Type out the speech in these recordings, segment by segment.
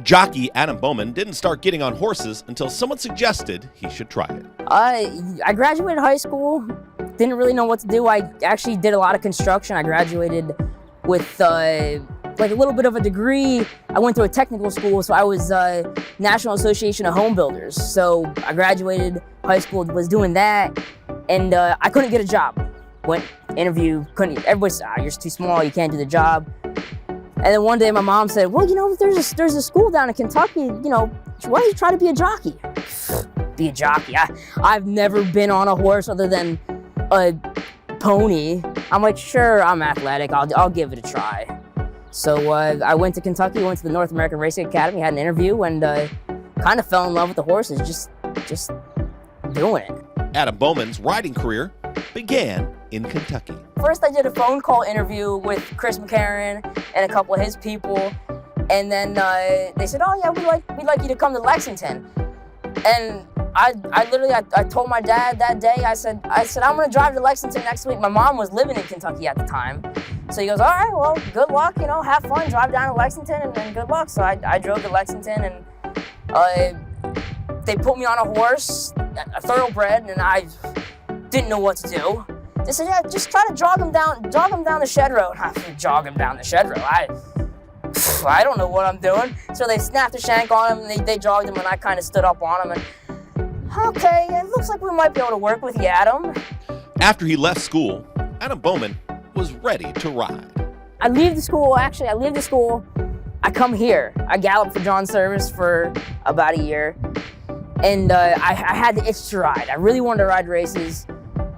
Jockey Adam Bowman didn't start getting on horses until someone suggested he should try it. I graduated high school, didn't really know what to do. I actually did a lot of construction. I graduated with like a little bit of a degree. I went to a technical school, so I was National Association of Home Builders. So I graduated high school, was doing that, and I couldn't get a job. Went interview, couldn't. Everybody said, "You're too small, you can't do the job." And then one day my mom said, "Well, there's a school down in Kentucky, why don't you try to be a jockey?" Be a jockey? I've never been on a horse other than a pony. I'm like, sure, I'm athletic, I'll give it a try. So I went to Kentucky, went to the North American Racing Academy, had an interview, and kind of fell in love with the horses, just doing it. Adam Bowman's riding career began in Kentucky. First, I did a phone call interview with Chris McCarron and a couple of his people, and then they said, "Oh yeah, we'd like you to come to Lexington." And I told my dad that day, I said I'm gonna drive to Lexington next week. My mom was living in Kentucky at the time, so he goes, "All right, well, good luck, have fun, drive down to Lexington, and good luck." So I drove to Lexington, and they put me on a horse, a thoroughbred, and I didn't know what to do. They said, "Yeah, just try to jog him down the shed road." I said, "Jog him down the shed road? I don't know what I'm doing." So they snapped a shank on him, and they jogged him, and I kind of stood up on him, and okay, it looks like we might be able to work with you, Adam. After he left school, Adam Bowman was ready to ride. I leave the school, I come here. I galloped for John Service for about a year, and I had the itch to ride. I really wanted to ride races,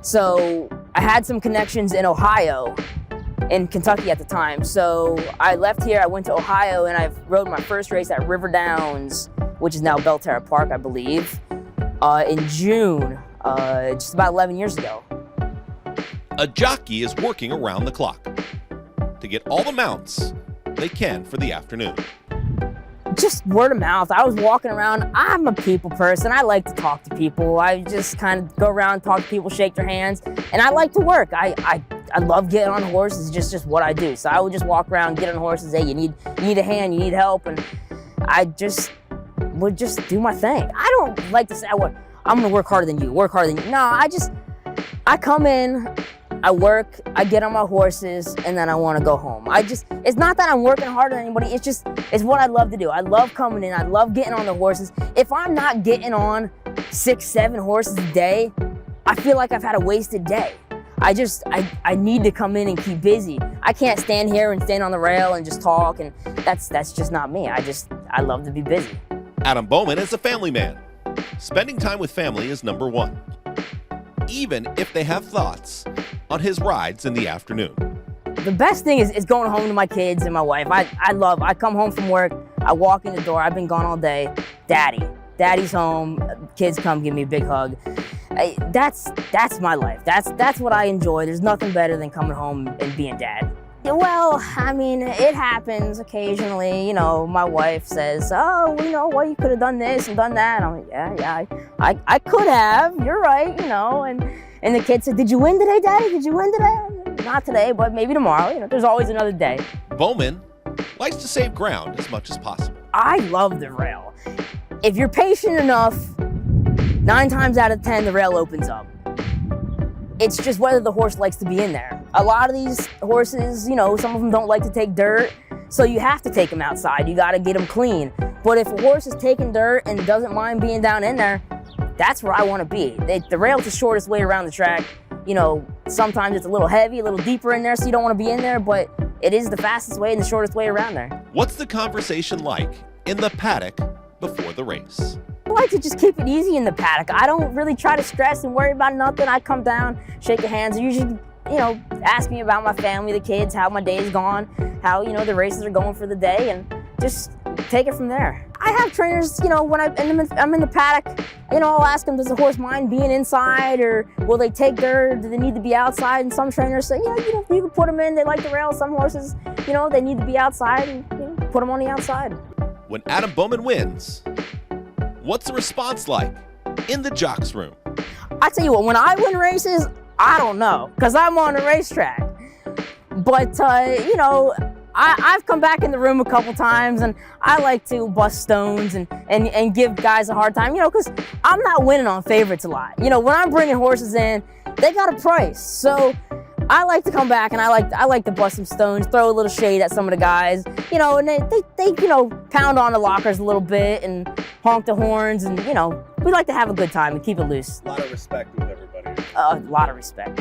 so I had some connections in Ohio, in Kentucky at the time. So I left here, I went to Ohio, and I rode my first race at River Downs, which is now Belterra Park, I believe, in June, just about 11 years ago. A jockey is working around the clock to get all the mounts they can for the afternoon. Just word of mouth. I was walking around. I'm a people person. I like to talk to people. I just kind of go around, talk to people, shake their hands, and I like to work. I love getting on horses. It's just what I do. So I would just walk around, get on horses. Hey, you need a hand, you need help, and I would just do my thing. I don't like to say, I'm gonna work harder than you, No, I come in, I work, I get on my horses, and then I want to go home. It's not that I'm working harder than anybody, it's what I love to do. I love coming in, I love getting on the horses. If I'm not getting on 6, 7 horses a day, I feel like I've had a wasted day. I need to come in and keep busy. I can't stand here and stand on the rail and just talk, and that's just not me. I love to be busy. Adam Bowman is a family man. Spending time with family is number one, even if they have thoughts on his rides in the afternoon. The best thing is going home to my kids and my wife. I come home from work, I walk in the door, I've been gone all day. Daddy's home, kids come give me a big hug. That's my life. That's what I enjoy. There's nothing better than coming home and being dad. Well, I mean, it happens occasionally. My wife says, "Oh, well, you could have done this and done that." I'm like, yeah, I could have. You're right, And the kid said, "Did you win today, Daddy? Did you win today?" Not today, but maybe tomorrow. There's always another day. Bowman likes to save ground as much as possible. I love the rail. If you're patient enough, 9 times out of 10, the rail opens up. It's just whether the horse likes to be in there. A lot of these horses, some of them don't like to take dirt, so you have to take them outside. You got to get them clean. But if a horse is taking dirt and doesn't mind being down in there, that's where I want to be. The rail's the shortest way around the track. Sometimes it's a little heavy, a little deeper in there, so you don't want to be in there, but it is the fastest way and the shortest way around there. What's the conversation like in the paddock before the race? I like to just keep it easy in the paddock. I don't really try to stress and worry about nothing. I come down, shake your hands, usually, ask me about my family, the kids, how my day's gone, how, the races are going for the day, and just take it from there. I have trainers, when I'm in the paddock, I'll ask them, does the horse mind being inside, or will they take dirt, do they need to be outside? And some trainers say, yeah, you can put them in, they like the rail. Some horses, they need to be outside, and put them on the outside. When Adam Bowman wins, what's the response like in the jocks room? I tell you what, when I win races, I don't know, because I'm on the racetrack. But, I've come back in the room a couple times, and I like to bust stones and give guys a hard time, you know, because I'm not winning on favorites a lot. You know, when I'm bringing horses in, they got a price. So I like to come back, and I like to bust some stones, throw a little shade at some of the guys, you know, and they you know, pound on the lockers a little bit and honk the horns, and, you know, we like to have a good time and keep it loose. A lot of respect with everybody. A lot of respect.